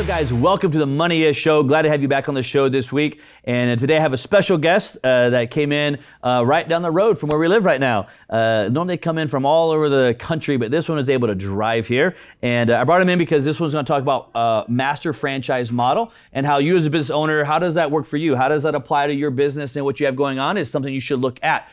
What's up, guys? Welcome to the Money-ish Show. Glad to have you back on the show this week. And today I have a special guest that came in right down the road from where we live right now. Normally they come in from all over the country, but this one was able to drive here. And I brought him in because this one's going to talk about Master Franchise model and how you as a business owner, how does that work for you? How does that apply to your business and what you have going on? Is something you should look at.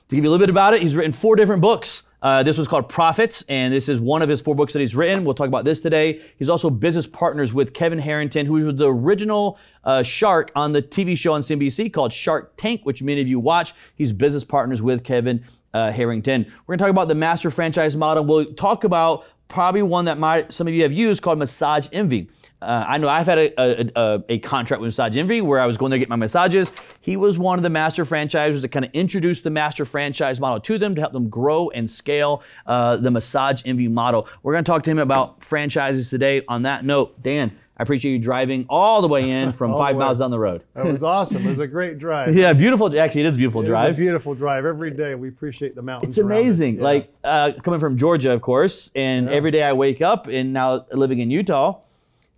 To give you a little bit about it, he's written 4 different books. This was called Profits, and this is one of his 4 books that he's written. We'll talk about this today. He's also business partners with Kevin Harrington, who was the original shark on the TV show on CNBC called Shark Tank, which many of you watch. He's business partners with Kevin Harrington. We're going to talk about the Master Franchise model. We'll talk about probably one that some of you have used called Massage Envy. I know I've had a contract with Massage Envy where I was going there to get my massages. He was one of the master franchisers that kind of introduced the master franchise model to them to help them grow and scale the Massage Envy model. We're going to talk to him about franchises today. On that note, Dan, I appreciate you driving all the way in from 5 miles down the road. That was awesome. It was a great drive. Yeah, beautiful. Actually, it is a beautiful drive. It's a beautiful drive. Every day we appreciate the mountains. It's amazing. Around us. Yeah. Like coming from Georgia, of course, and every day I wake up, and now living in Utah,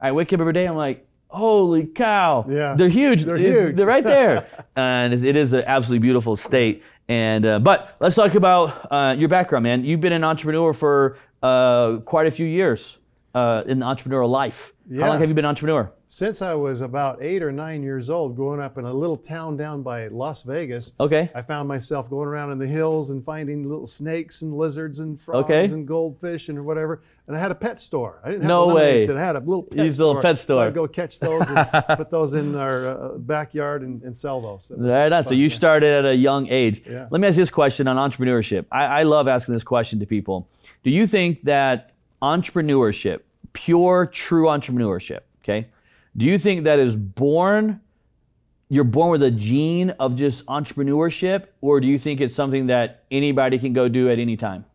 I wake up every day, I'm like, holy cow. Yeah. They're huge. They're huge. They're right there. And it is an absolutely beautiful state. And but let's talk about your background, man. You've been an entrepreneur for quite a few years in the entrepreneurial life. Yeah. How long have you been an entrepreneur? Since I was about 8 or 9 years old, growing up in a little town down by Las Vegas, Okay. I found myself going around in the hills and finding little snakes and lizards and frogs and goldfish and whatever. And I had a pet store. I didn't have a lemonade stand. I had a little pet store. Little pet store. So I'd go catch those and put those in our backyard and sell those. Right on. So you started at a young age. Yeah. Let me ask you this question on entrepreneurship. I love asking this question to people. Do you think that entrepreneurship, pure, true entrepreneurship, okay? Do you think that is you're born with a gene of just entrepreneurship, or do you think it's something that anybody can go do at any time?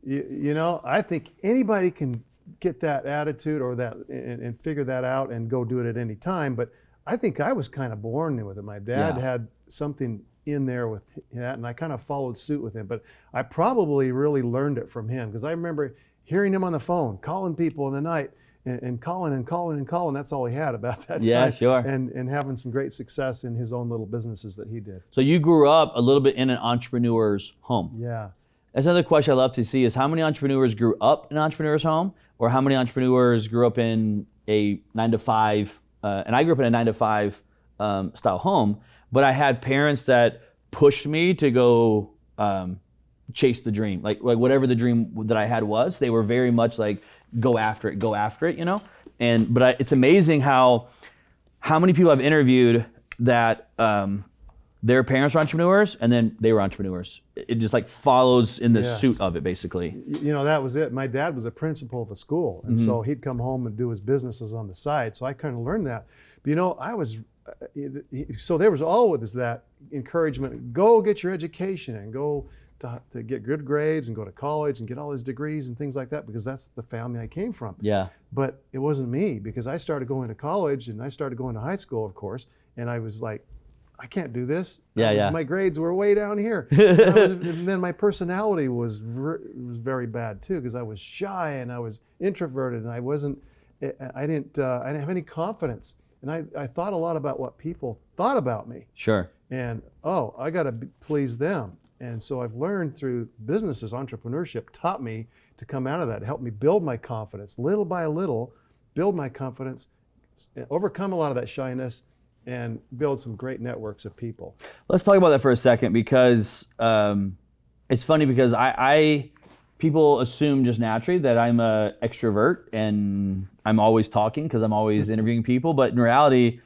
You know, I think anybody can get that attitude or that and figure that out and go do it at any time. But I think I was kind of born with it. My dad had something in there with that, and I kind of followed suit with him. But I probably really learned it from him, because I remember hearing him on the phone, calling people in the night, and calling and calling and calling. That's all he had about that time. Yeah, sure. And having some great success in his own little businesses that he did. So you grew up a little bit in an entrepreneur's home. Yeah. That's another question I love to see is how many entrepreneurs grew up in an entrepreneur's home, or how many entrepreneurs grew up in a 9-to-5, and I grew up in a 9-to-5 style home, but I had parents that pushed me to go chase the dream. Like whatever the dream that I had was, they were very much like, go after it, you know? But it's amazing how many people I've interviewed that their parents were entrepreneurs and then they were entrepreneurs. It just like follows in the suit of it, basically. You know, that was it. My dad was a principal of a school, and so he'd come home and do his businesses on the side. So I kind of learned that. But you know, so there was always that encouragement, go get your education and go to get good grades and go to college and get all his degrees and things like that, because that's the family I came from. Yeah. But it wasn't me, because I started going to college and I started going to high school, of course, and I was like, I can't do this. My grades were way down here. And then my personality was very bad too, because I was shy and I was introverted and I didn't have any confidence. And I thought a lot about what people thought about me. Sure. And I got to please them. And so I've learned through businesses, entrepreneurship taught me to come out of that, helped me build my confidence, little by little, build my confidence, overcome a lot of that shyness, and build some great networks of people. Let's talk about that for a second, because it's funny because people assume just naturally that I'm an extrovert and I'm always talking because I'm always interviewing people, but in reality,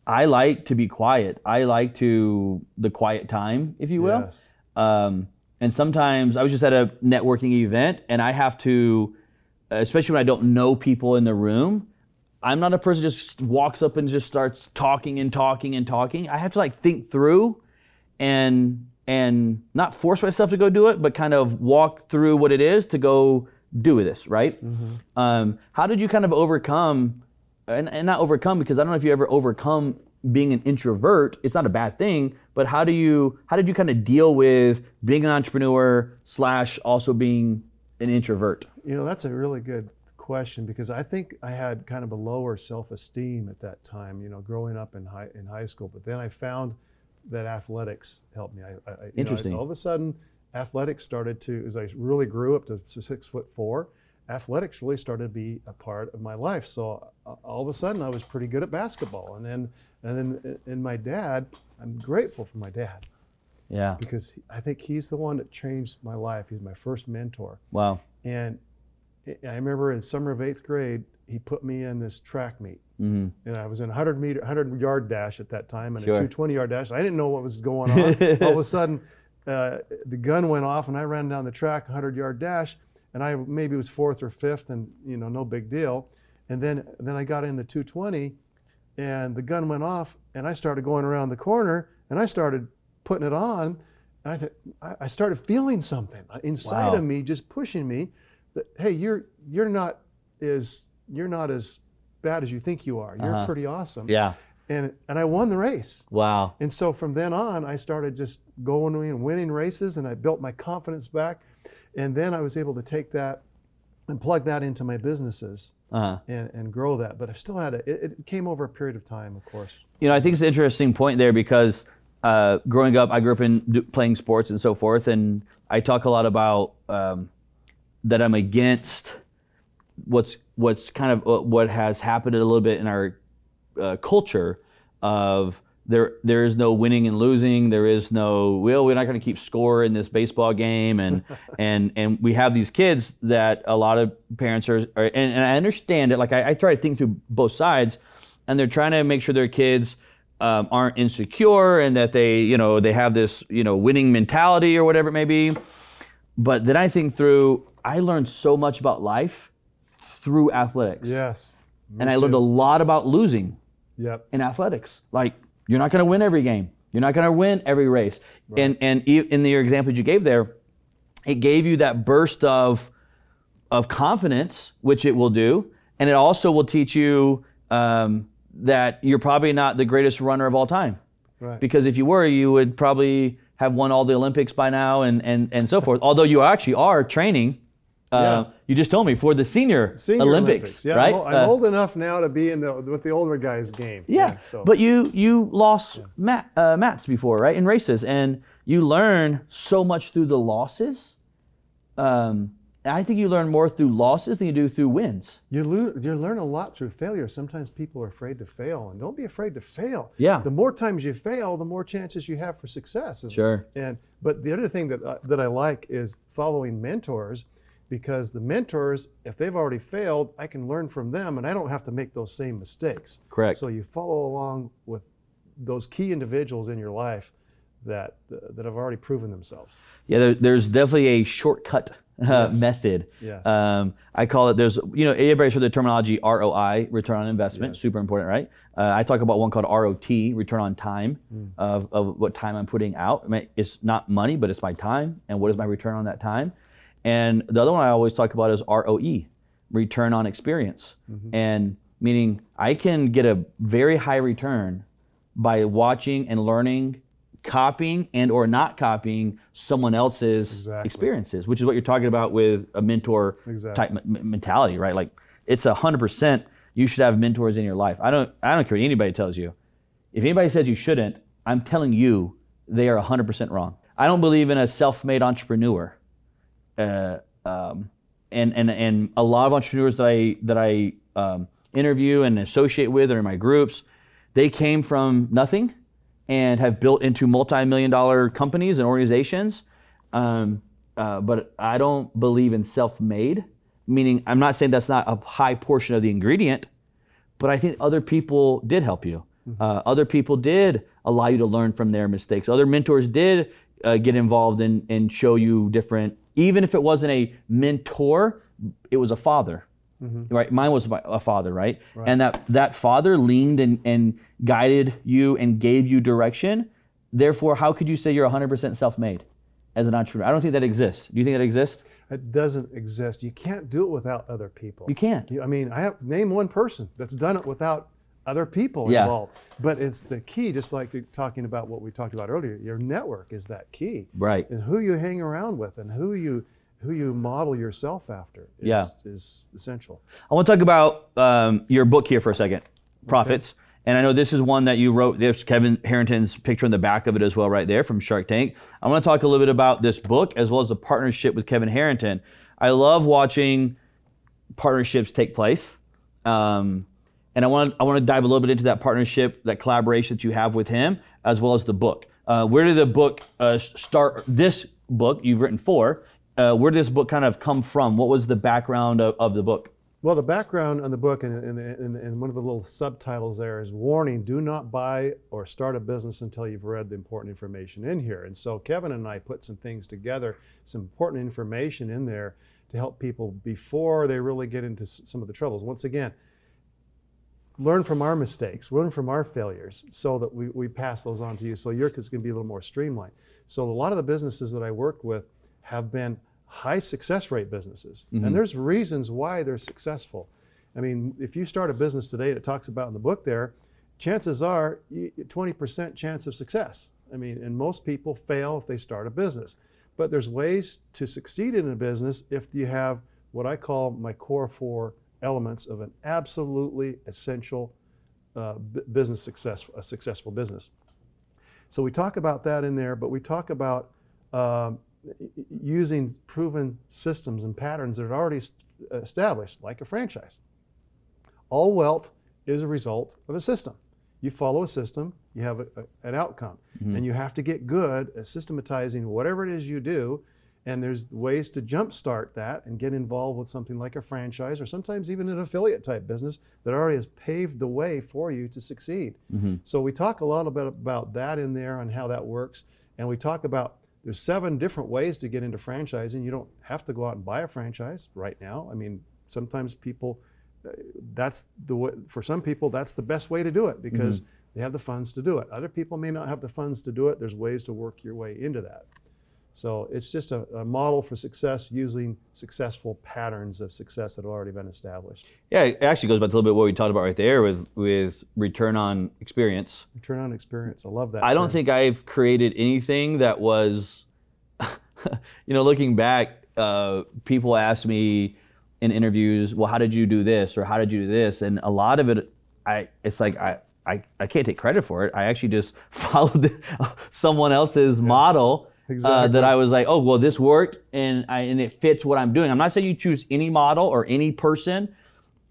I like to be quiet. I like the quiet time, if you will. Yes. And sometimes I was just at a networking event and I have to, especially when I don't know people in the room, I'm not a person who just walks up and just starts talking and talking and talking. I have to like think through and not force myself to go do it, but kind of walk through what it is to go do this, right? Mm-hmm. How did you kind of overcome, and not overcome, because I don't know if you ever overcome being an introvert. It's not a bad thing, but how did you kind of deal with being an entrepreneur / also being an introvert? You know, that's a really good question, because I think I had kind of a lower self-esteem at that time, growing up in high school. But then I found that athletics helped me. Interesting. All of a sudden, athletics started to, as I really grew up to 6'4", athletics really started to be a part of my life. So all of a sudden, I was pretty good at basketball. And then my dad, I'm grateful for my dad. Yeah. Because I think he's the one that changed my life. He's my first mentor. Wow. And I remember in summer of 8th grade, he put me in this track meet. And I was in a 100-yard dash at that time, and a 220-yard dash. I didn't know what was going on. All of a sudden, the gun went off, and I ran down the track, 100-yard dash, and I maybe was 4th or 5th, and no big deal. And then I got in the 220, and the gun went off, and I started going around the corner, and I started putting it on, and I started feeling something inside of me, just pushing me, that hey, you're not as bad as you think you are. You're pretty awesome. Yeah. And I won the race. Wow. And so from then on, I started just going and winning races, and I built my confidence back. And then I was able to take that and plug that into my businesses and grow that. But I still had it came over a period of time, of course. I think it's an interesting point there, because growing up, I grew up in playing sports and so forth, and I talk a lot about that I'm against what's kind of what has happened a little bit in our culture of there is no winning and losing. There is no, we're not going to keep score in this baseball game, and and we have these kids that a lot of parents are and I understand it. Like I try to think through both sides, and they're trying to make sure their kids aren't insecure, and that they have this winning mentality or whatever it may be. But then I think through, I learned so much about life through athletics. Yes. And I learned a lot about losing in athletics. Like, you're not going to win every game. You're not going to win every race. Right. And in your examples you gave there, it gave you that burst of confidence, which it will do. And it also will teach you that you're probably not the greatest runner of all time. Right. Because if you were, you would probably have won all the Olympics by now and so forth. Although you actually are training, you just told me, for the senior Olympics, yeah, right? I'm old enough now to be with the older guys' game. Yeah, but you lost mats before, right, in races, and you learn so much through the losses. I think you learn more through losses than you do through wins. You learn a lot through failure. Sometimes people are afraid to fail, and don't be afraid to fail. Yeah. The more times you fail, the more chances you have for success. Sure. But the other thing that I like is following mentors, because the mentors, if they've already failed, I can learn from them, and I don't have to make those same mistakes. Correct. So you follow along with those key individuals in your life that have already proven themselves. Yeah, there's definitely a shortcut method. Yes. I call it, everybody's heard the terminology ROI, return on investment, Yes. super important, right? I talk about one called ROT, return on time, of what time I'm putting out. I mean, it's not money, but it's my time, and what is my return on that time? And the other one I always talk about is ROE, return on experience. And meaning I can get a very high return by watching and learning, copying and or not copying someone else's experiences, which is what you're talking about with a mentor type mentality, right? Like, it's 100% you should have mentors in your life. I don't care what anybody tells you. If anybody says you shouldn't, I'm telling you they are 100% wrong. I don't believe in a self-made entrepreneur. And a lot of entrepreneurs that I interview and associate with or in my groups, they came from nothing and have built into multi-million-dollar companies and organizations. But I don't believe in self-made, meaning I'm not saying that's not a high portion of the ingredient, but I think other people did help you. Other people did allow you to learn from their mistakes. Other mentors did get involved and show you different. Even if it wasn't a mentor, it was a father, right? Mine was a father, right? And that father leaned and guided you and gave you direction. Therefore, how could you say you're 100% self-made as an entrepreneur? I don't think that exists. Do you think that exists? It doesn't exist. You can't do it without other people. You can't. I mean, name one person that's done it without other people involved. But it's the key, just like you're talking about what we talked about earlier. Your network is that key. Right. And who you hang around with, and who you who you model yourself after is essential. I want to talk about your book here for a second, Profits. Okay. And I know this is one that you wrote. There's Kevin Harrington's picture in the back of it as well right there from Shark Tank. I want to talk a little bit about this book as well as the partnership with Kevin Harrington. I love watching partnerships take place. And I want to dive a little bit into that partnership, that collaboration that you have with him, as well as the book. Where did the book start? This book, you've written 4. Where did this book kind of come from? What was the background of the book? Well, the background on the book and one of the little subtitles there is warning, do not buy or start a business until you've read the important information in here. And so Kevin and I put some things together, some important information in there to help people before they really get into some of the troubles. Once again, learn from our mistakes, learn from our failures so that we pass those on to you. So yours is going to be a little more streamlined. So a lot of the businesses that I work with have been high success rate businesses. Mm-hmm. And there's reasons why they're successful. I mean, if you start a business today, and it talks about in the book there, chances are 20% chance of success. I mean, and most people fail if they start a business. But there's ways to succeed in a business if you have what I call my core 4 elements of an absolutely essential business success, a successful business. So we talk about that in there, but we talk about using proven systems and patterns that are already established, like a franchise. All wealth is a result of a system. You follow a system, you have an outcome. Mm-hmm. And you have to get good at systematizing whatever it is you do. And there's ways to jumpstart that and get involved with something like a franchise or sometimes even an affiliate type business that already has paved the way for you to succeed. Mm-hmm. So we talk a lot about that in there and how that works. And we talk about there's 7 different ways to get into franchising. You don't have to go out and buy a franchise right now. I mean, sometimes people, that's the way, for some people, that's the best way to do it because mm-hmm. they have the funds to do it. Other people may not have the funds to do it. There's ways to work your way into that. So it's just a model for success using successful patterns of success that have already been established. Yeah, it actually goes back to a little bit what we talked about right there with return on experience. Return on experience, I love that. I don't think I've created anything that was, looking back, people ask me in interviews, well, how did you do this or how did you do this? And a lot of it, I can't take credit for it. I actually just followed someone else's model. Exactly. That I was like, oh, well, this worked and it fits what I'm doing. I'm not saying you choose any model or any person,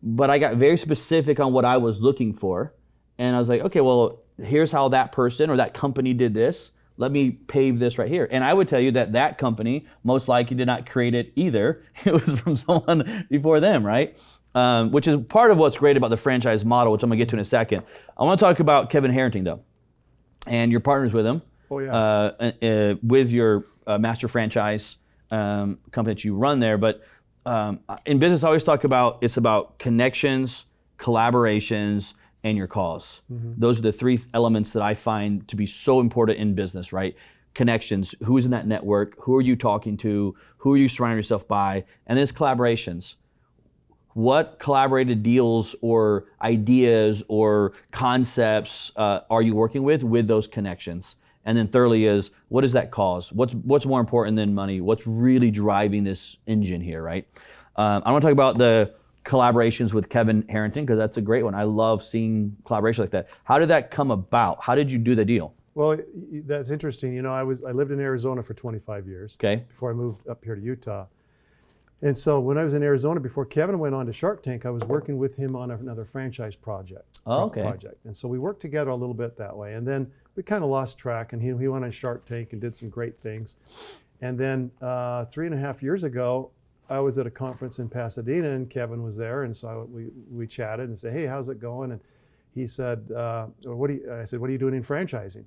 but I got very specific on what I was looking for. And I was like, okay, well, here's how that person or that company did this. Let me pave this right here. And I would tell you that company most likely did not create it either. It was from someone before them, right? Which is part of what's great about the franchise model, which I'm gonna get to in a second. I wanna talk about Kevin Harrington though, and your partners with him. Oh, yeah. With your Master Franchise company that you run there. But in business, I always talk about it's about connections, collaborations, and your cause. Mm-hmm. Those are the 3 elements that I find to be so important in business, right? Connections, who's in that network, who are you talking to, who are you surrounding yourself by, and then it's collaborations. What collaborated deals or ideas or concepts are you working with those connections? And then thirdly is, what is that cause? What's more important than money? What's really driving this engine here, right? I want to talk about the collaborations with Kevin Harrington because that's a great one. I love seeing collaboration like that. How did that come about? How did you do the deal? Well, that's interesting. I lived in Arizona for 25 years before I moved up here to Utah. And so when I was in Arizona, before Kevin went on to Shark Tank, I was working with him on another franchise project. And so we worked together a little bit that way. And then we kind of lost track, and he went on Shark Tank and did some great things. And then 3.5 years ago, I was at a conference in Pasadena, and Kevin was there, and so we chatted and said, hey, how's it going? And he said, I said, what are you doing in franchising?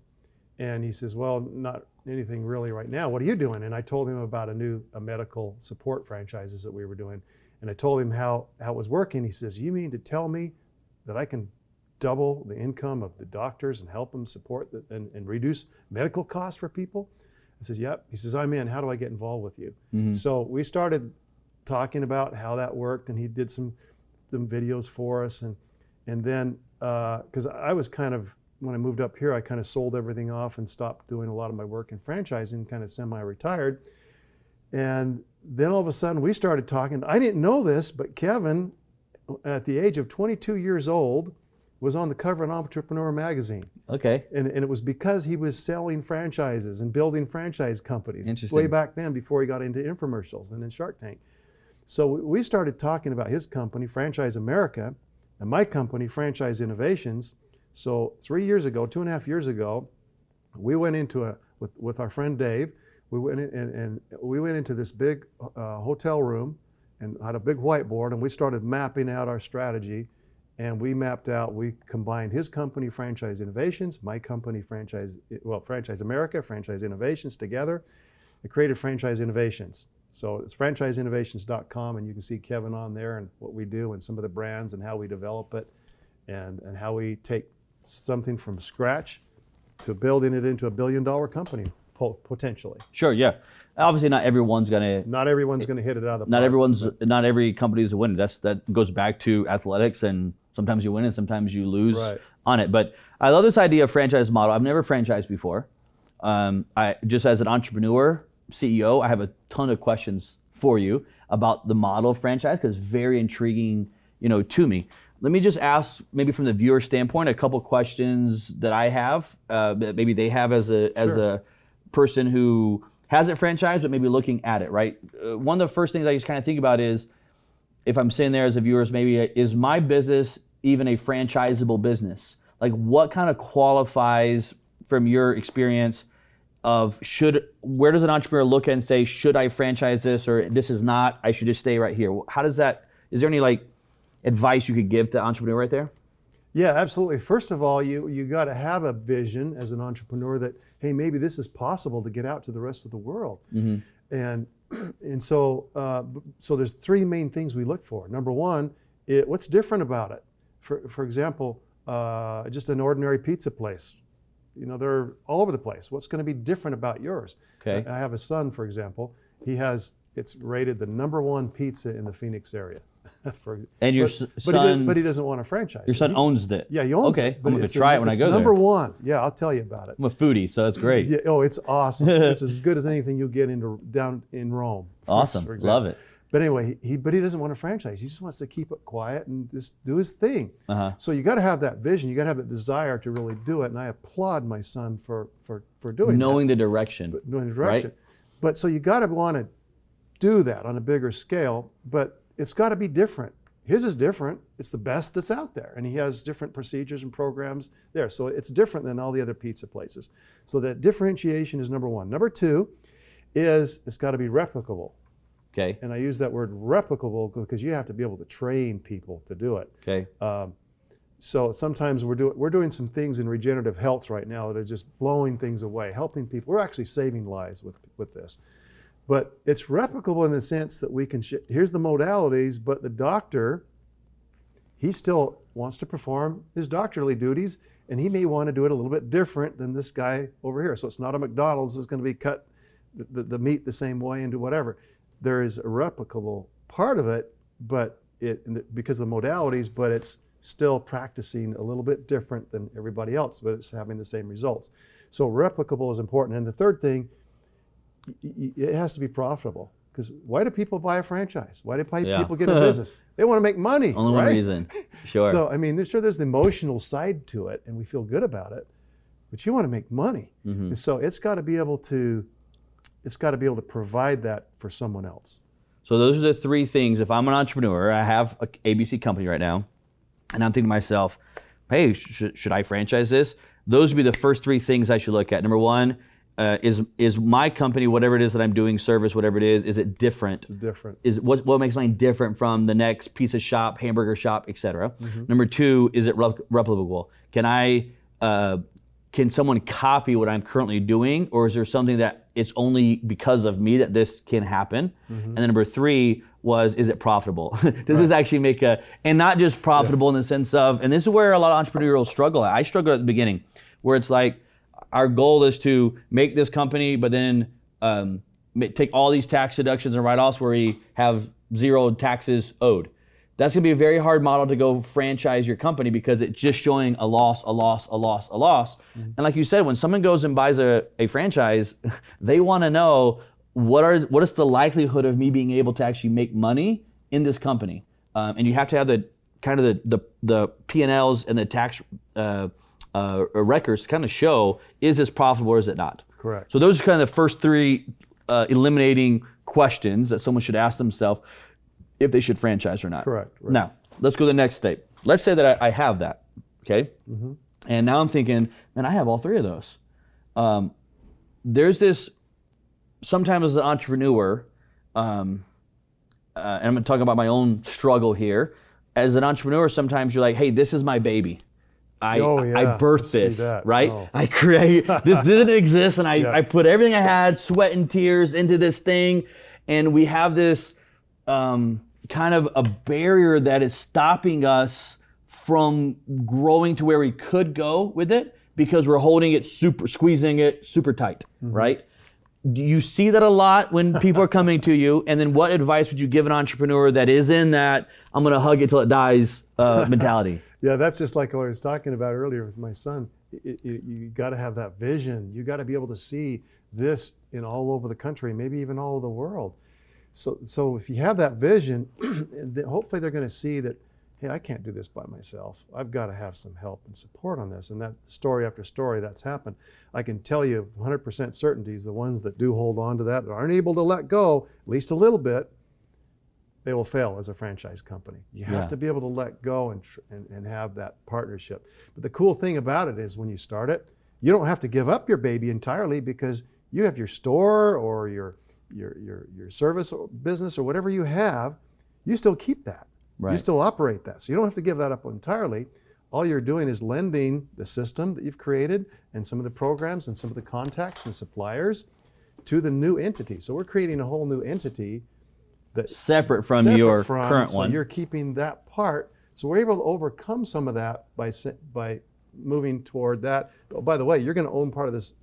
And he says, well, not anything really right now. What are you doing? And I told him about a medical support franchises that we were doing. And I told him how it was working. He says, you mean to tell me that I can double the income of the doctors and help them support and reduce medical costs for people? I says, yep. He says, I'm in. How do I get involved with you? Mm-hmm. So we started talking about how that worked, and he did some videos for us. And then, because I was kind of, when I moved up here, I kind of sold everything off and stopped doing a lot of my work in franchising, kind of semi-retired. And then all of a sudden we started talking. I didn't know this, but Kevin, at the age of 22 years old, was on the cover of Entrepreneur magazine. Okay. And it was because he was selling franchises and building franchise companies Interesting. way back then, before he got into infomercials and then Shark Tank. So we started talking about his company, Franchise America, and my company, Franchise Innovations. So 3 years ago, 2.5 years ago, we went into with our friend Dave, we went in, and we went into this big hotel room and had a big whiteboard, and we started mapping out our strategy. And we combined his company, Franchise Innovations, my company, Franchise America, Franchise Innovations together. It created Franchise Innovations. So it's franchiseinnovations.com, and you can see Kevin on there and what we do and some of the brands and how we develop it and how we take something from scratch to building it into a $1 billion company, potentially. Sure, yeah. Obviously, not everyone's gonna hit it out of the park. Not every company is a winner. That goes back to athletics, and sometimes you win and sometimes you lose on it. But I love this idea of franchise model. I've never franchised before. I just, as an entrepreneur, CEO, I have a ton of questions for you about the model of franchise, because it's very intriguing, to me. Let me just ask, maybe from the viewer standpoint, a couple questions that I have, that maybe they have as a person who hasn't franchised, but maybe looking at it, right? One of the first things I just kind of think about is, if I'm sitting there as a viewer, maybe, is my business even a franchisable business? Like, what kind of qualifies, from your experience, of where does an entrepreneur look at and say, should I franchise this, or this is not, I should just stay right here? How does that, is there any advice you could give to the entrepreneur right there? Yeah, absolutely. First of all, you got to have a vision as an entrepreneur that, hey, maybe this is possible to get out to the rest of the world. Mm-hmm. And so there's three main things we look for. Number one, what's different about it? For example, just an ordinary pizza place. They're all over the place. What's going to be different about yours? Okay. I have a son, for example. It's rated the #1 pizza in the Phoenix area. And your son, but he doesn't want a franchise. Your son owns it. Yeah, he owns it. Okay, I'm going to try it when I go there. #1. Yeah, I'll tell you about it. I'm a foodie, so that's great. Yeah, it's awesome. It's as good as anything you'll get down in Rome. Awesome, love it. But anyway, he doesn't want a franchise. He just wants to keep it quiet and just do his thing. Uh-huh. So you got to have that vision. You got to have that desire to really do it. And I applaud my son for doing knowing that. The direction. Knowing the direction. Right? But so you got to want to do that on a bigger scale. But it's got to be different. His is different. It's the best that's out there. And he has different procedures and programs there. So it's different than all the other pizza places. So that differentiation is number one. Number two is it's got to be replicable. Okay. And I use that word replicable because you have to be able to train people to do it. Okay. So sometimes we're doing some things in regenerative health right now that are just blowing things away, helping people. We're actually saving lives with this. But it's replicable in the sense that we can, here's the modalities, but the doctor, he still wants to perform his doctorly duties, and he may want to do it a little bit different than this guy over here. So it's not a McDonald's that's going to be cut the meat the same way and do whatever. There is a replicable part of it, but because of the modalities, but it's still practicing a little bit different than everybody else, but it's having the same results. So replicable is important. And the third thing, it has to be profitable. Because why do people buy a franchise? Why do people get a business? They want to make money. Only one reason. Sure. So I mean, there's the emotional side to it, and we feel good about it. But you want to make money, mm-hmm. And so it's got to be able to provide that for someone else. So those are the three things. If I'm an entrepreneur, I have an ABC company right now, and I'm thinking to myself, hey, should I franchise this? Those would be the first three things I should look at. Number one, is my company, whatever it is that I'm doing, service, whatever it is it different? It's different. Is what makes mine different from the next pizza shop, hamburger shop, etc. Mm-hmm. Number two, is it replicable? Can someone copy what I'm currently doing, or is there something that it's only because of me that this can happen? Mm-hmm. And then number three is it profitable? Does this actually and not just profitable in the sense of, and this is where a lot of entrepreneurs struggle at. I struggled at the beginning, where it's like, our goal is to make this company, but then take all these tax deductions and write-offs where we have zero taxes owed. That's going to be a very hard model to go franchise your company because it's just showing a loss. Mm-hmm. And like you said, when someone goes and buys a franchise, they want to know what is the likelihood of me being able to actually make money in this company? And you have to have the kind of the P&Ls and the tax records kind of show, is this profitable or is it not? Correct. So those are kind of the first three eliminating questions that someone should ask themselves if they should franchise or not. Correct. Right. Now, let's go to the next step. Let's say that I have that, okay? Mm-hmm. And now I'm thinking, man, I have all three of those. There's this, sometimes as an entrepreneur, and I'm going to talk about my own struggle here. As an entrepreneur, sometimes you're like, hey, this is my baby. I birthed this, right? Oh. I create, this didn't exist, and I put everything I had, sweat and tears, into this thing, and we have this kind of a barrier that is stopping us from growing to where we could go with it because we're holding it squeezing it super tight, right? Do you see that a lot when people are coming to you? And then what advice would you give an entrepreneur that is in that I'm going to hug it till it dies mentality? Yeah, that's just like what I was talking about earlier with my son. You got to have that vision. You got to be able to see this in all over the country, maybe even all over the world. So if you have that vision, hopefully they're going to see that, hey, I can't do this by myself. I've got to have some help and support on this. And that story after story that's happened, I can tell you 100% certainty is the ones that do hold on to that aren't able to let go, at least a little bit, they will fail as a franchise company. You have to be able to let go and have that partnership. But the cool thing about it is when you start it, you don't have to give up your baby entirely because you have your store or your service or business or whatever you have, you still keep that. Right. You still operate that. So you don't have to give that up entirely. All you're doing is lending the system that you've created and some of the programs and some of the contacts and suppliers to the new entity. So we're creating a whole new entity that's separate from your current one. So you're keeping that part. So we're able to overcome some of that by moving toward that. Oh, by the way, you're going to own part of this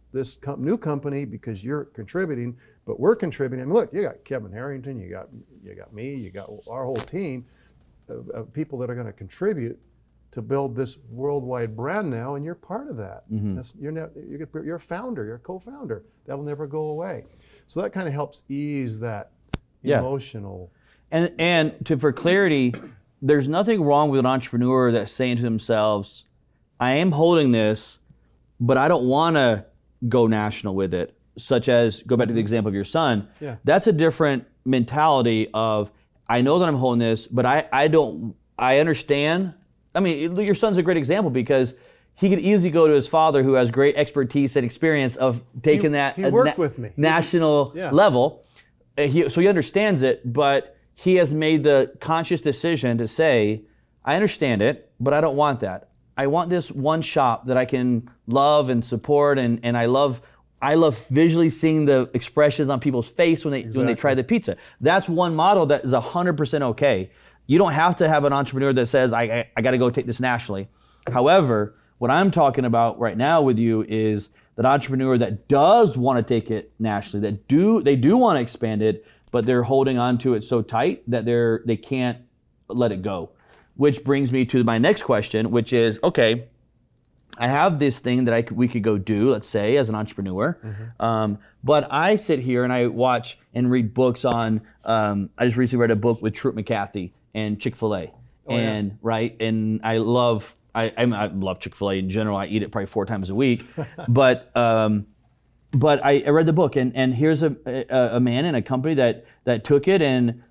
new company because you're contributing, but we're contributing. I mean, look, you got Kevin Harrington, you got me, you got our whole team of people that are going to contribute to build this worldwide brand now, and you're part of that. You're a founder, you're a co-founder. That'll never go away. So that kind of helps ease that emotional. And for clarity, there's nothing wrong with an entrepreneur that's saying to themselves, I am holding this, but I don't want to go national with it. Such as, go back to the example of your son. Yeah. That's a different mentality of, I know that I'm holding this, but I understand. I mean, your son's a great example because he could easily go to his father who has great expertise and experience of taking he worked with me. National level. So he understands it, but he has made the conscious decision to say, I understand it, but I don't want that. I want this one shop that I can love and support, and I love visually seeing the expressions on people's face when they try the pizza. That's one model that is 100% okay. You don't have to have an entrepreneur that says, I got to go take this nationally. However, what I'm talking about right now with you is that entrepreneur that does want to take it nationally, they do want to expand it, but they're holding on to it so tight that they can't let it go. Which brings me to my next question, which is, okay, I have this thing that we could go do, let's say, as an entrepreneur, but I sit here and I watch and read books on, I just recently read a book with Truett McCaffrey and Chick-fil-A. Right, and I love Chick-fil-A in general. I eat it probably 4 times a week, but I read the book, and here's a man in a company that took it, and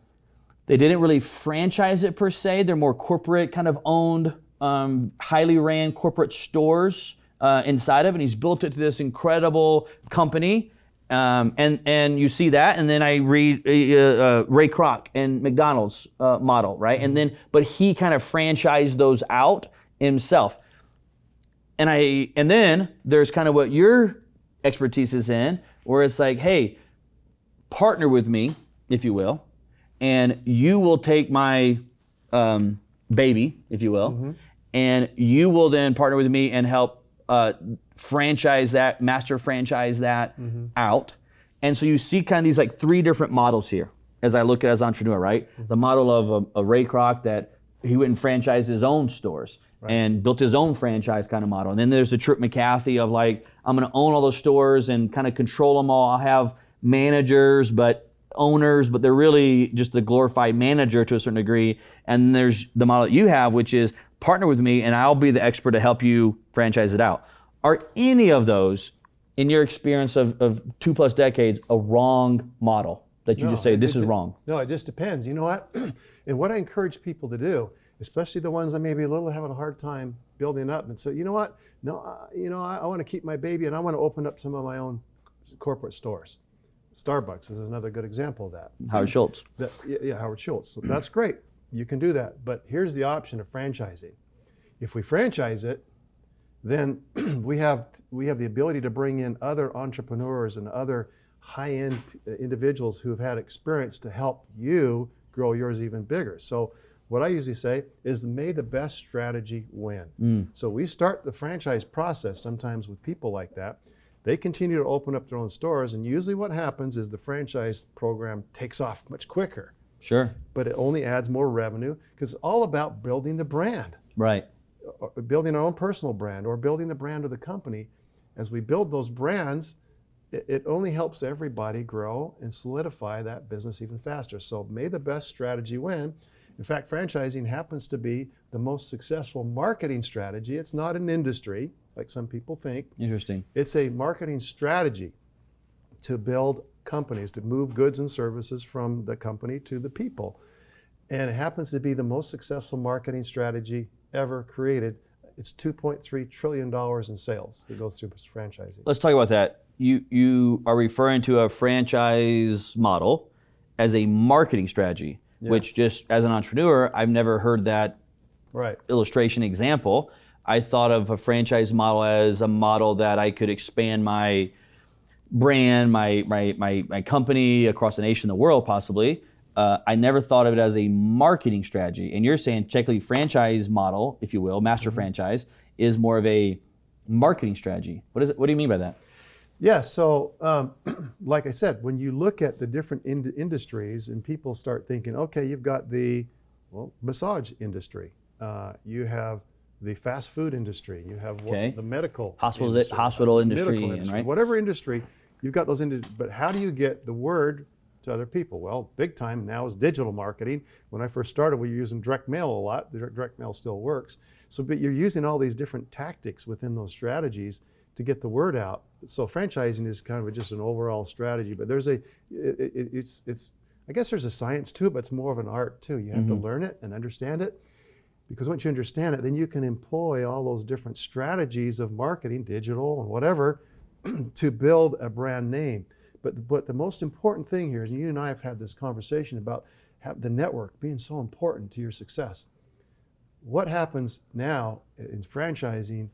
they didn't really franchise it per se. They're more corporate kind of owned, highly ran corporate stores inside of it. And he's built it to this incredible company. And you see that, and then I read Ray Kroc and McDonald's model, right? And but he kind of franchised those out himself. And then there's kind of what your expertise is in, where it's like, hey, partner with me, if you will, and you will take my baby, if you will, and you will then partner with me and help franchise that, master franchise that out. And so you see kind of these like 3 different models here as I look at it as an entrepreneur, right? The model of a Ray Kroc that he went and franchised his own stores and built his own franchise kind of model. And then there's the Truett McCaffrey of like, I'm going to own all those stores and kind of control them all. I'll have managers, but owners, but they're really just the glorified manager to a certain degree. And there's the model that you have, which is partner with me and I'll be the expert to help you franchise it out. Are any of those, in your experience of 2+ decades, a wrong model that you just say, this is wrong? No, it just depends. You know what? And what I encourage people to do, especially the ones that maybe a little having a hard time building up, and say, you know what? No, I want to keep my baby and I want to open up some of my own corporate stores. Starbucks is another good example of that. Howard Schultz. Yeah, Howard Schultz. So that's great. You can do that. But here's the option of franchising. If we franchise it, then we have the ability to bring in other entrepreneurs and other high-end individuals who've had experience to help you grow yours even bigger. So what I usually say is, may the best strategy win. So we start the franchise process sometimes with people like that. They continue to open up their own stores, and usually what happens is the franchise program takes off much quicker. Sure. But it only adds more revenue because it's all about building the brand. Right. Building our own personal brand or building the brand of the company. As we build those brands, it only helps everybody grow and solidify that business even faster. So may the best strategy win. In fact, franchising happens to be the most successful marketing strategy. It's not an industry, like some people think. Interesting. It's a marketing strategy to build companies, to move goods and services from the company to the people. And it happens to be the most successful marketing strategy ever created. It's $2.3 trillion in sales that goes through franchising. Let's talk about that. You are referring to a franchise model as a marketing strategy, which just as an entrepreneur, I've never heard that illustration example. I thought of a franchise model as a model that I could expand my brand, my company across the nation, the world possibly. I never thought of it as a marketing strategy. And you're saying technically franchise model, if you will, master franchise, is more of a marketing strategy. What is it? What do you mean by that? Yeah, so like I said, when you look at the different industries and people start thinking, okay, you've got the massage industry, you have the fast food industry, you have the medical hospital industry, right? Whatever industry, you've got those industries. But how do you get the word to other people? Well, big time now is digital marketing. When I first started, we were using direct mail a lot. The direct mail still works. So, but you're using all these different tactics within those strategies to get the word out. So franchising is kind of just an overall strategy, but there's I guess there's a science to it, but it's more of an art too. You have to learn it and understand it, because once you understand it, then you can employ all those different strategies of marketing, digital and whatever, to build a brand name. But the most important thing here is, and you and I have had this conversation about the network being so important to your success. What happens now in franchising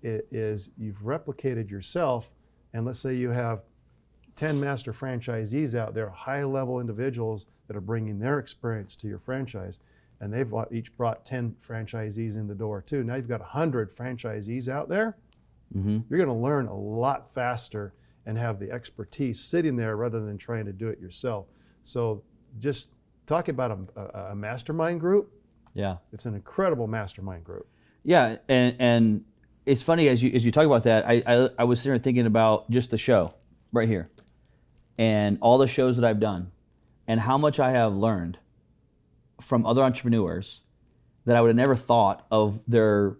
is you've replicated yourself, and let's say you have 10 master franchisees out there, high-level individuals that are bringing their experience to your franchise, and they've each brought 10 franchisees in the door too. Now you've got 100 franchisees out there. You're going to learn a lot faster and have the expertise sitting there rather than trying to do it yourself. So just talking about a mastermind group, it's an incredible mastermind group. Yeah, and it's funny as you talk about that, I was sitting there thinking about just the show right here and all the shows that I've done and how much I have learned from other entrepreneurs that I would have never thought of their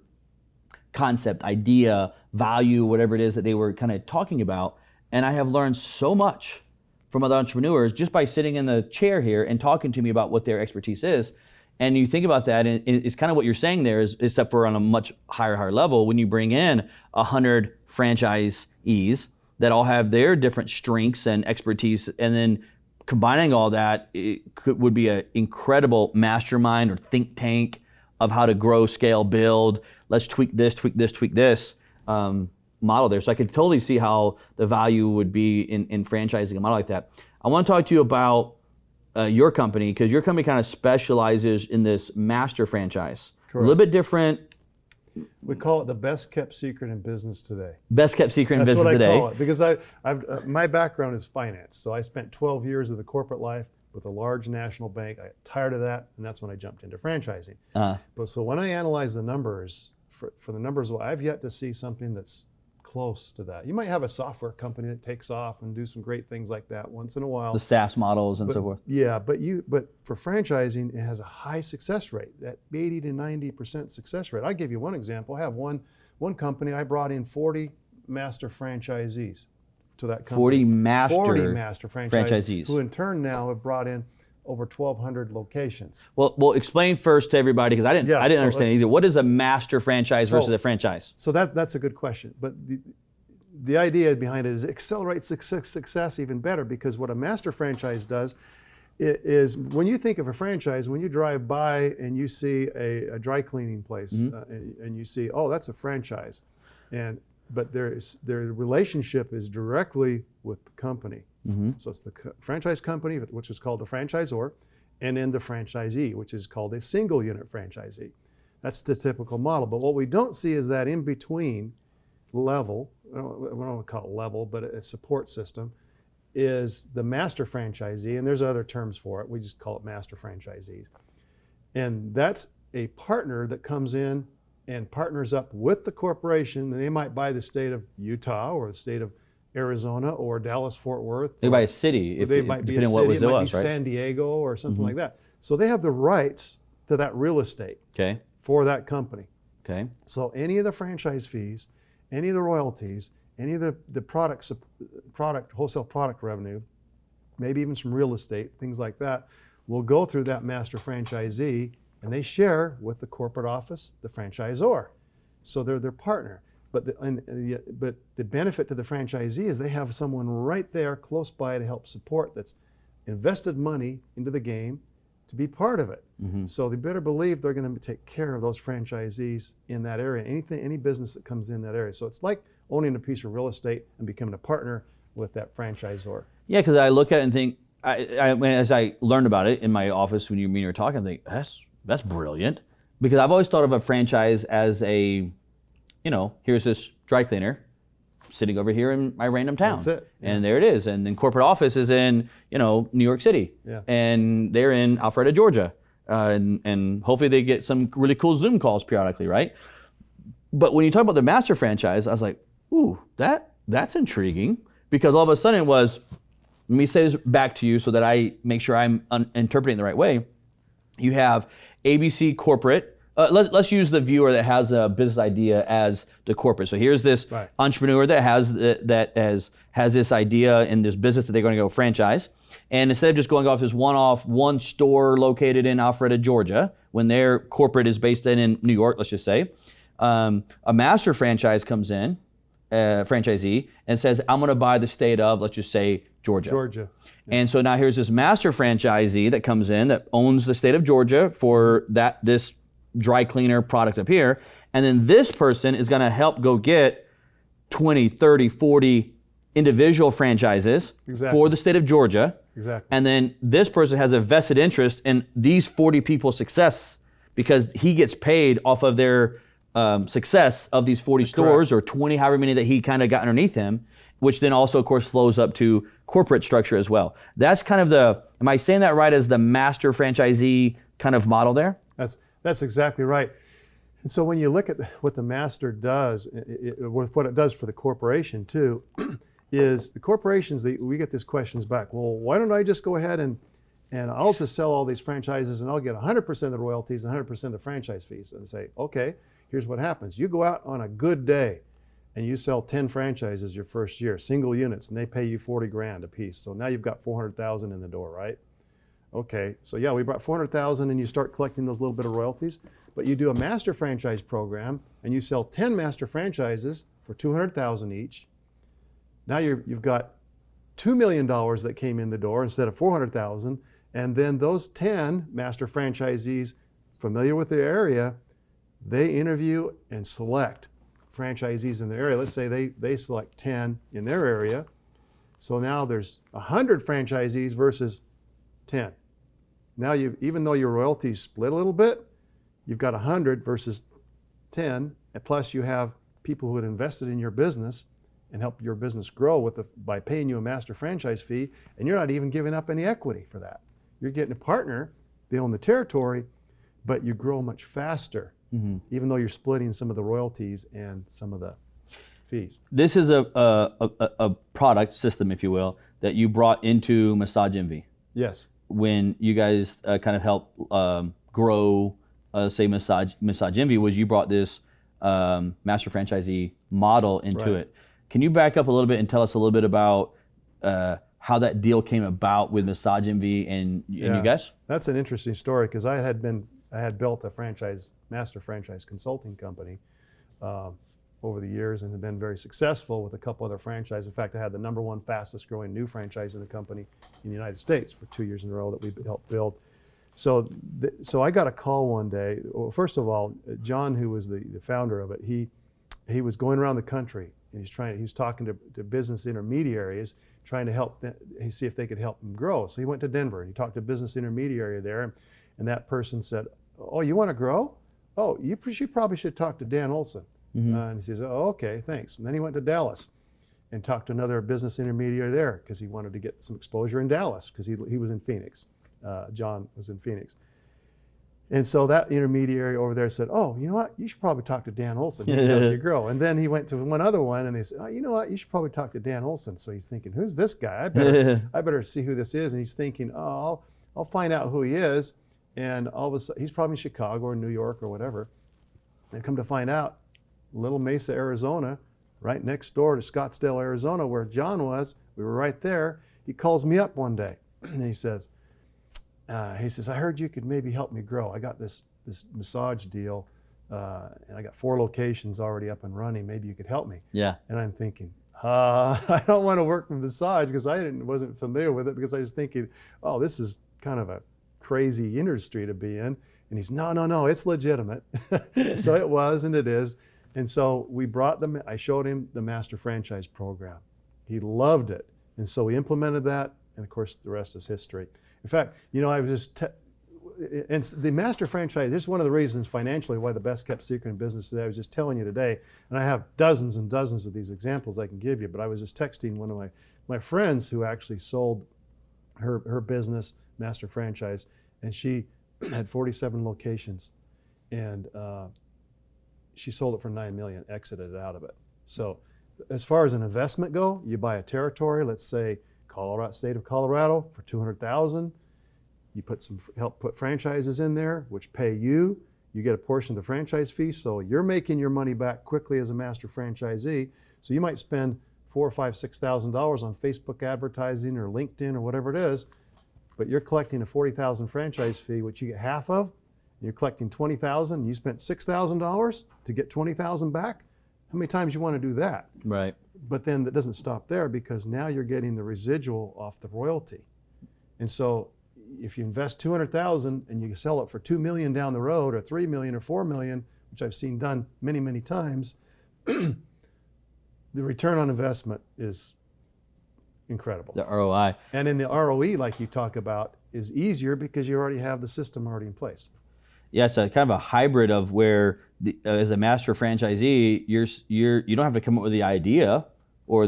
concept, idea, value, whatever it is that they were kind of talking about. And I have learned so much from other entrepreneurs just by sitting in the chair here and talking to me about what their expertise is. And you think about that, and it's kind of what you're saying there, is except for on a much higher level, when you bring in 100 franchisees that all have their different strengths and expertise, and then combining all that would be an incredible mastermind or think tank of how to grow, scale, build. Let's tweak this model there. So I could totally see how the value would be in franchising a model like that. I want to talk to you about your company, because your company kind of specializes in this master franchise. Correct. A little bit different. We call it the best kept secret in business today. Best kept secret in business today. That's what I call it, because my background is finance. So I spent 12 years of the corporate life with a large national bank. I got tired of that, and that's when I jumped into franchising. But so when I analyze the numbers, for the numbers, well, I've yet to see something that's close to that. You might have a software company that takes off and do some great things like that once in a while. The SaaS models and so forth. Yeah, but for franchising, it has a high success rate, that 80 to 90% success rate. I'll give you one example. I have one company, I brought in 40 master franchisees to that company. 40 master franchisees. Who in turn now have brought in over 1,200 locations. Well, explain first to everybody, because I didn't understand either. What is a master franchise versus a franchise? So that's a good question. But the idea behind it is accelerate success even better, because what a master franchise does is when you think of a franchise, when you drive by and you see a dry cleaning place and you see, oh, that's a franchise, but their relationship is directly with the company. So it's the franchise company, which is called the franchisor, and then the franchisee, which is called a single unit franchisee. That's the typical model. But what we don't see is that in between level, we don't want to call it level, but a support system, is the master franchisee, and there's other terms for it. We just call it master franchisees. And that's a partner that comes in and partners up with the corporation, and they might buy the state of Utah or the state of Arizona or Dallas-Fort Worth. They buy a city, they might be a city, it might be San Diego or something like that. So they have the rights to that real estate for that company. Okay. So any of the franchise fees, any of the royalties, any of the wholesale product revenue, maybe even some real estate, things like that, will go through that master franchisee, and they share with the corporate office, the franchisor. So they're their partner. But the benefit to the franchisee is they have someone right there close by to help support, that's invested money into the game to be part of it. So they better believe they're going to take care of those franchisees in that area, any business that comes in that area. So it's like owning a piece of real estate and becoming a partner with that franchisor. Yeah, because I look at it and think, as I learned about it in my office when you were talking, I think that's brilliant, because I've always thought of a franchise as here's this dry cleaner sitting over here in my random town. That's it. And there it is. And then corporate office is in, New York City. Yeah. And they're in Alpharetta, Georgia. And hopefully they get some really cool Zoom calls periodically, right? But when you talk about the master franchise, I was like, ooh, that's intriguing. Because all of a sudden it was, let me say this back to you so that I make sure I'm interpreting the right way. You have ABC corporate. Let's use the viewer that has a business idea as the corporate. So here's this entrepreneur that has this idea in this business that they're going to go franchise. And instead of just going off this one store located in Alpharetta, Georgia, when their corporate is based in New York, let's just say, a master franchise comes in, franchisee, and says, I'm going to buy the state of, let's just say, Georgia. Yeah. And so now here's this master franchisee that comes in that owns the state of Georgia for this dry cleaner product up here, and then this person is going to help go get 20, 30, 40 individual franchises for the state of Georgia. Exactly. And then this person has a vested interest in these 40 people's success, because he gets paid off of their success of these 40 stores or 20, however many that he kind of got underneath him, which then also, of course, flows up to corporate structure as well. That's kind of am I saying that right, as the master franchisee kind of model there? That's exactly right. And so when you look at what the master does, with what it does for the corporation too, is the corporations, we get these questions back. Well, why don't I just go ahead and I'll just sell all these franchises and I'll get 100% of the royalties and 100% of the franchise fees? And say, okay, here's what happens. You go out on a good day and you sell 10 franchises your first year, single units, and they pay you $40,000 a piece. So now you've got $400,000 in the door, right? Okay, so yeah, we brought $400,000 and you start collecting those little bit of royalties, but you do a master franchise program and you sell 10 master franchises for $200,000 each. Now you've got $2 million that came in the door instead of $400,000, and then those 10 master franchisees familiar with the area, they interview and select franchisees in their area. Let's say they select 10 in their area. So now there's 100 franchisees versus 10. Now even though your royalties split a little bit, you've got 100 versus 10, and plus you have people who had invested in your business and help your business grow by paying you a master franchise fee, and you're not even giving up any equity for that. You're getting a partner, they own the territory, but you grow much faster, even though you're splitting some of the royalties and some of the fees. This is a product system, if you will, that you brought into Massage Envy. Yes. When you guys kind of help grow, say Massage Envy, was you brought this Master Franchisee model into it. Can you back up a little bit and tell us a little bit about how that deal came about with Massage Envy and you guys? That's an interesting story because I had built a master franchise consulting company over the years and had been very successful with a couple other franchises. In fact, I had the #1 fastest growing new franchise in the company in the United States for 2 years in a row that we helped build. So I got a call one day. Well, first of all, John, who was the founder of it, he was going around the country and he was talking to business intermediaries, trying to help see if they could help him grow. So he went to Denver and he talked to a business intermediary there, and that person said, "Oh, you want to grow? Oh, you probably should talk to Dan Olsen." And he says, "Oh, okay, thanks." And then he went to Dallas and talked to another business intermediary there because he wanted to get some exposure in Dallas because he was in Phoenix. John was in Phoenix. And so that intermediary over there said, "Oh, you know what? You should probably talk to Dan Olsen. He can help you grow." And then he went to one other one and they said, "Oh, you know what? You should probably talk to Dan Olsen." So he's thinking, "Who's this guy? I better see who this is." And he's thinking, "Oh, I'll find out who he is." And all of a sudden, he's probably in Chicago or New York or whatever. And come to find out, Little Mesa, Arizona, right next door to Scottsdale, Arizona, where John was, we were right there. He calls me up one day and he says, "I heard you could maybe help me grow. I got this massage deal and I got 4 locations already up and running. Maybe you could help me." Yeah. And I'm thinking, I don't want to work with massage because I wasn't familiar with it because I was thinking, oh, this is kind of a crazy industry to be in. And he's, no, it's legitimate. So it was, and it is. And so I showed him the Master Franchise Program. He loved it. And so we implemented that. And of course, the rest is history. In fact, I was and the Master Franchise, this is one of the reasons financially why the best kept secret in business today. I was just telling you today, and I have dozens and dozens of these examples I can give you, but I was just texting one of my friends who actually sold her business, Master Franchise, and she had 47 locations, and she sold it for $9 million, exited out of it. So as far as an investment go, you buy a territory, let's say state of Colorado for $200,000. You help put franchises in there, which pay you. You get a portion of the franchise fee, so you're making your money back quickly as a master franchisee. So you might spend $4,000, $5,000, $6,000 on Facebook advertising or LinkedIn or whatever it is, but you're collecting a $40,000 franchise fee, which you get half of. And you're collecting $20,000. And you spent $6,000 to get $20,000 back. How many times you want to do that? Right. But then that doesn't stop there because now you're getting the residual off the royalty. And so if you invest $200,000 and you sell it for $2 million down the road, or $3 million or $4 million, which I've seen done many, many times, the return on investment is incredible. The ROI. And in the ROE, like you talk about, is easier because you already have the system already in place. Yeah, it's a kind of a hybrid of where, as a master franchisee, you don't have to come up with the idea or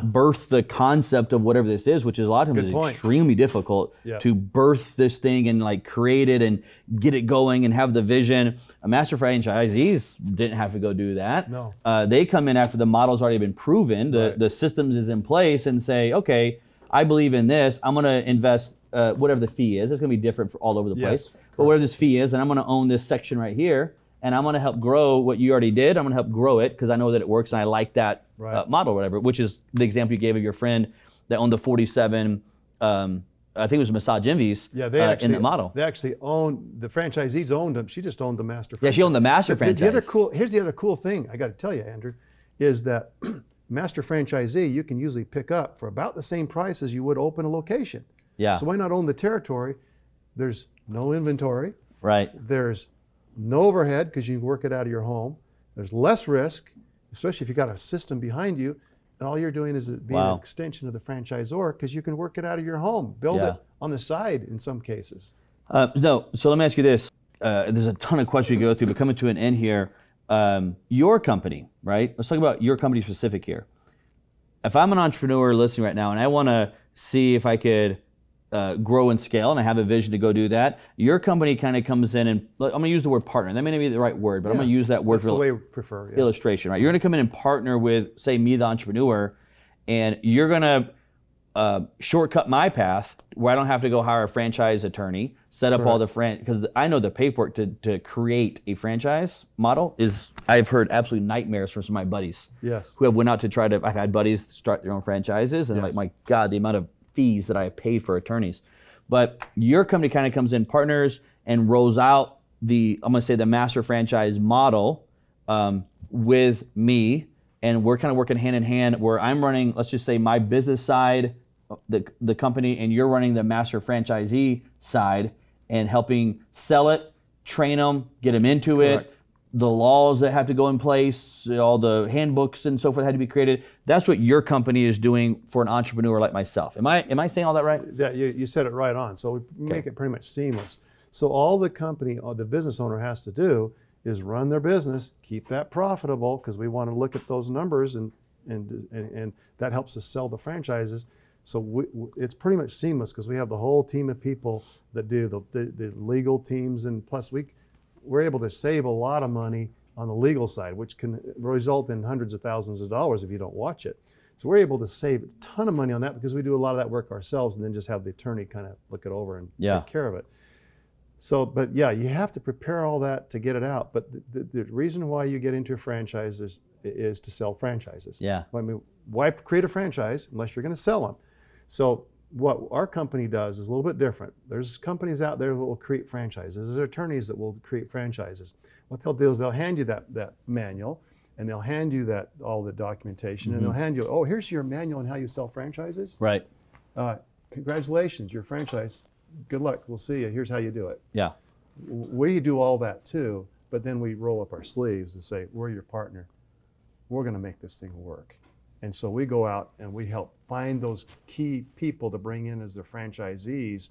birth the concept of whatever this is, which is a lot of times is extremely difficult to birth this thing and like create it and get it going and have the vision. A master franchisees didn't have to go do that. No. They come in after the model's already been proven, the systems is in place, and say, okay, I believe in this. I'm going to invest whatever the fee is. It's going to be different for all over the place. But whatever this fee is, and I'm going to own this section right here, and I'm going to help grow what you already did. I'm going to help grow it because I know that it works and I like that model or whatever, which is the example you gave of your friend that owned the 47, I think it was Massage Envies in the model. They actually owned, the franchisees owned them. She just owned the master franchise. Yeah, she owned the master franchise. Here's the other cool thing I got to tell you, Andrew, is that master franchisee you can usually pick up for about the same price as you would open a location. Yeah. So why not own the territory? There's no inventory. Right. There's no overhead because you can work it out of your home. There's less risk, especially if you got a system behind you, and all you're doing is being an extension of the franchisor because you can work it out of your home, build it on the side in some cases. No, so let me ask you this. There's a ton of questions we go through, but coming to an end here, your company, right? Let's talk about your company specific here. If I'm an entrepreneur listening right now and I want to see if I could grow and scale, and I have a vision to go do that. Your company kind of comes in, and I'm going to use the word partner. That may not be the right word, but I'm going to use that word That's the way we prefer. illustration, right? You're going to come in and partner with, say, me, the entrepreneur, and you're going to shortcut my path where I don't have to go hire a franchise attorney, set up all the because I know the paperwork to create a franchise model is, I've heard absolute nightmares from some of my buddies. Yes. Who have went out to try to, I've had buddies start their own franchises, and like, my God, the amount of fees that I paid for attorneys. But your company kind of comes in, partners, and rolls out I'm going to say the master franchise model with me, and we're kind of working hand in hand where I'm running, let's just say, my business side, the company, and you're running the master franchisee side and helping sell it, train them, get them into it, the laws that have to go in place, all the handbooks and so forth had to be created. That's what your company is doing for an entrepreneur like myself. Am I saying all that right? Yeah, you said it right on. So we make it pretty much seamless. So all the company, or the business owner has to do is run their business, keep that profitable, because we want to look at those numbers, and that helps us sell the franchises. So it's pretty much seamless because we have the whole team of people that do the legal teams, and plus we're able to save a lot of money on the legal side, which can result in hundreds of thousands of dollars if you don't watch it. So we're able to save a ton of money on that because we do a lot of that work ourselves and then just have the attorney kind of look it over and take care of it. So, but yeah, you have to prepare all that to get it out. But the reason why you get into a franchise is to sell franchises. Yeah. I mean, why create a franchise unless you're going to sell them? So what our company does is a little bit different. There's companies out there that will create franchises. There's attorneys that will create franchises. What they'll do is they'll hand you that manual, and they'll hand you all the documentation, and they'll hand you, oh, here's your manual on how you sell franchises. Right. Congratulations, your franchise. Good luck. We'll see you. Here's how you do it. Yeah. We do all that too, but then we roll up our sleeves and say, we're your partner. We're going to make this thing work. And so we go out and we help find those key people to bring in as their franchisees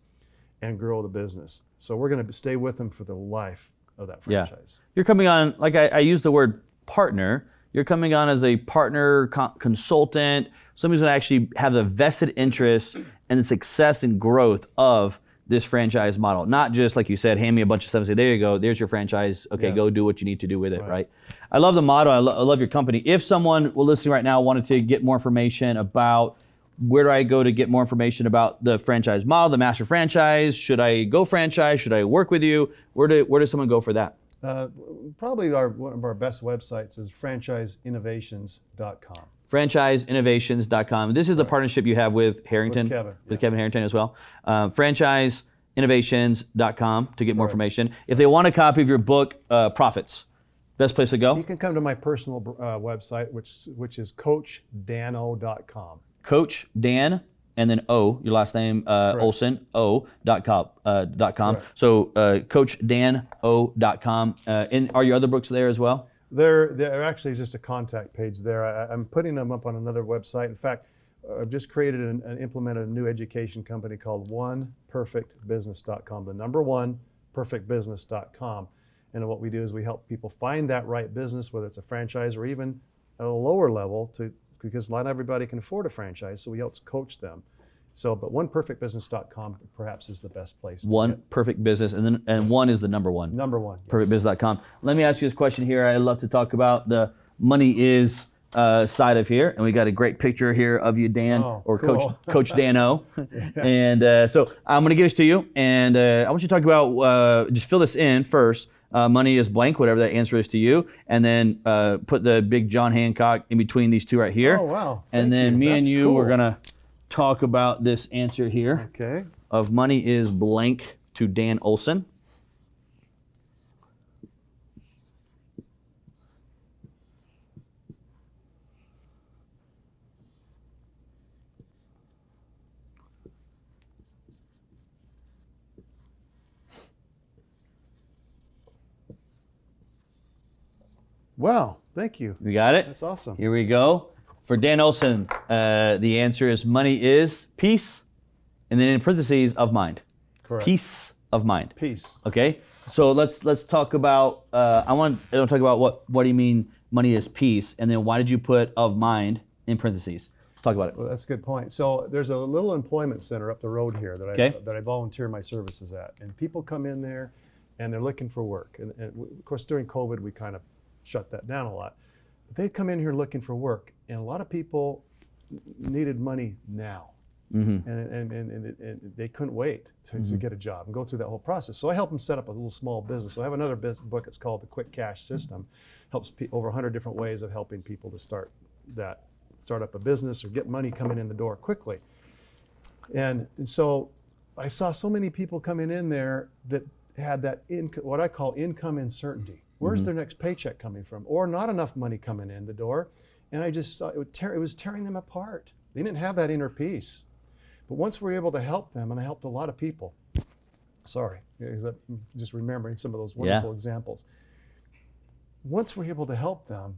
and grow the business. So we're going to stay with them for the life of that franchise. Yeah. You're coming on, like I use the word partner, you're coming on as a partner consultant, somebody who's going to actually have a vested interest in the success and growth of this franchise model. Not just, like you said, hand me a bunch of stuff and say, there you go, there's your franchise. Okay, go do what you need to do with it, right? I love the motto. I love your company. If someone listening right now wanted to get more information about, where do I go to get more information about the franchise model, the master franchise? Should I go franchise? Should I work with you? Where does someone go for that? Probably one of our best websites is franchiseinnovations.com. Franchiseinnovations.com. This is the partnership you have with Harrington, with Kevin Harrington as well. Franchiseinnovations.com to get more information. If they want a copy of your book, Profits, best place to go? You can come to my personal website, which is CoachDanO.com. Coach Dan, and then your last name, Olsen, .com. So CoachDanO.com. And are your other books there as well? They're actually just a contact page there. I'm putting them up on another website. In fact, I've just created and implemented a new education company called OnePerfectBusiness.com. The number one, perfectbusiness.com. And what we do is we help people find that right business, whether it's a franchise or even at a lower level, because not everybody can afford a franchise, so we help coach them. So, but OnePerfectBusiness.com perhaps is the best place. One Perfect Business, and one is the number one. Number one. Yes. PerfectBusiness.com. Let me ask you this question here. I love to talk about the money is side of here, and we got a great picture here of you, Dan, or cool. Coach Dan O. Yes. And so I'm going to give this to you, and I want you to talk about just fill this in first. Money is blank, whatever that answer is to you, and then put the big John Hancock in between these two right here. Oh wow! And then me and you, we're gonna talk about this answer here. Okay. Of money is blank to Dan Olsen. Wow, thank you. You got it? That's awesome. Here we go. For Dan Olsen, the answer is money is peace, and then in parentheses, of mind. Correct. Peace of mind. Peace. Okay? So let's talk about, I want to talk about what do you mean money is peace, and then why did you put of mind in parentheses? Talk about it. Well, that's a good point. So there's a little employment center up the road here that I volunteer my services at. And people come in there and they're looking for work. And of course, during COVID, we kind of shut that down a lot. But they come in here looking for work. And a lot of people needed money now. Mm-hmm. And they couldn't wait to get a job and go through that whole process. So I help them set up a little small business. So I have another book. It's called The Quick Cash System. Helps over 100 different ways of helping people to start up a business or get money coming in the door quickly. And so I saw so many people coming in there that had that what I call income uncertainty. Where's their next paycheck coming from? Or not enough money coming in the door. And I just saw it was tearing them apart. They didn't have that inner peace. But once we were able to help them, and I helped a lot of people, because I'm just remembering some of those wonderful examples. Once we're able to help them,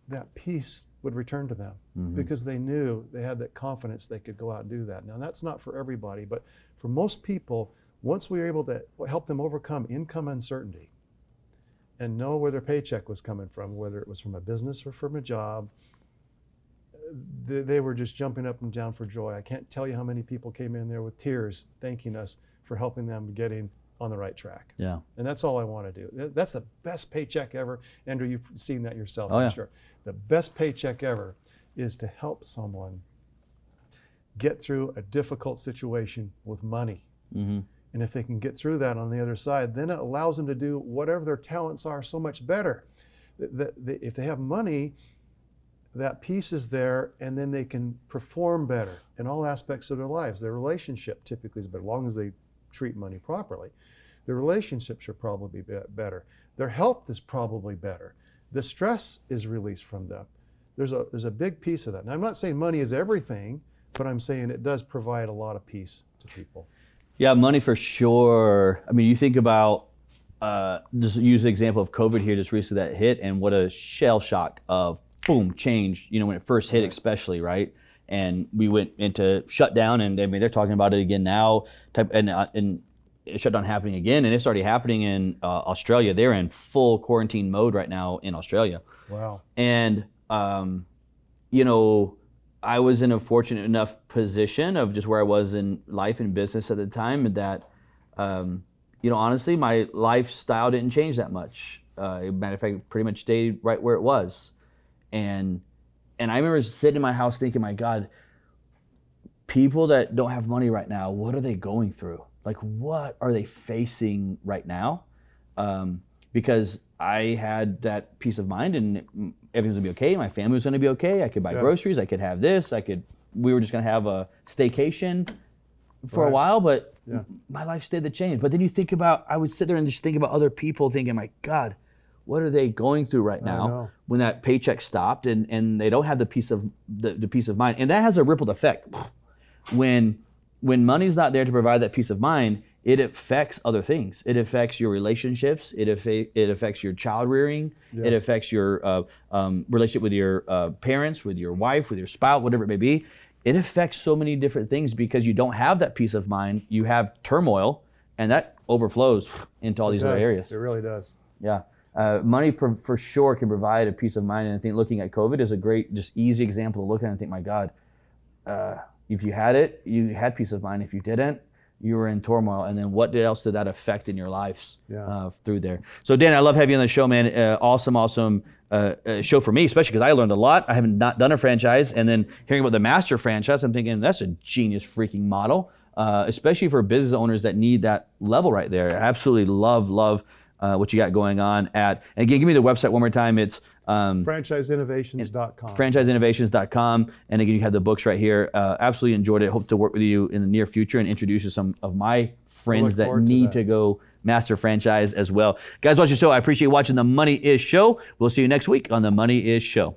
that peace would return to them because they knew they had that confidence they could go out and do that. Now, that's not for everybody, but for most people, once we were able to help them overcome income uncertainty and know where their paycheck was coming from, whether it was from a business or from a job, they were just jumping up and down for joy. I can't tell you how many people came in there with tears thanking us for helping them getting on the right track. Yeah. And that's all I want to do. That's the best paycheck ever. Andrew, you've seen that yourself, I'm sure. The best paycheck ever is to help someone get through a difficult situation with money. And if they can get through that on the other side, then it allows them to do whatever their talents are so much better. If they have money, that peace is there, and then they can perform better in all aspects of their lives. Their relationship typically is better, as long as they treat money properly. Their relationships are probably better. Their health is probably better. The stress is released from them. There's a big piece of that. And I'm not saying money is everything, but I'm saying it does provide a lot of peace to people. Yeah, money for sure. I mean, you think about, just use the example of COVID here just recently that hit, and what a shell shock of boom, change, when it first hit, especially, right? And we went into shutdown, and I mean, they're talking about it again now, and shutdown happening again, and it's already happening in Australia. They're in full quarantine mode right now in Australia. Wow. And, I was in a fortunate enough position of just where I was in life and business at the time that, honestly, my lifestyle didn't change that much. Matter of fact, pretty much stayed right where it was. And I remember sitting in my house thinking, my God, people that don't have money right now, what are they going through? Like, what are they facing right now? Because I had that peace of mind and everything was gonna be okay. My family was gonna be okay. I could buy groceries. I could have this. We were just gonna have a staycation for a while, but my life stayed the change. But then you think about, I would sit there and just think about other people thinking, my God, what are they going through right now when that paycheck stopped and they don't have the peace of mind? And that has a rippled effect. When money's not there to provide that peace of mind, it affects other things. It affects your relationships. It affects your child rearing. It affects your relationship with your parents, with your wife, with your spouse, whatever it may be. It affects so many different things because you don't have that peace of mind. You have turmoil, and that overflows into all these other areas. It really does. Yeah. Money for sure can provide a peace of mind, and I think looking at COVID is a great, just easy example to look at and think, my God, if you had it, you had peace of mind. If you didn't, you were in turmoil. And then what else did that affect in your lives through there? So Dan, I love having you on the show, man. Awesome show for me, especially because I learned a lot. I haven't not done a franchise, and then hearing about the Master Franchise, I'm thinking that's a genius freaking model, especially for business owners that need that level right there. I absolutely love what you got going on and again, give me the website one more time. It's franchiseinnovations.com. Franchiseinnovations.com. And again, you have the books right here. Absolutely enjoyed it. Hope to work with you in the near future and introduce you to some of my friends that need to go master franchise as well. Guys, watch the show. I appreciate you watching The Money Is Show. We'll see you next week on The Money Is Show.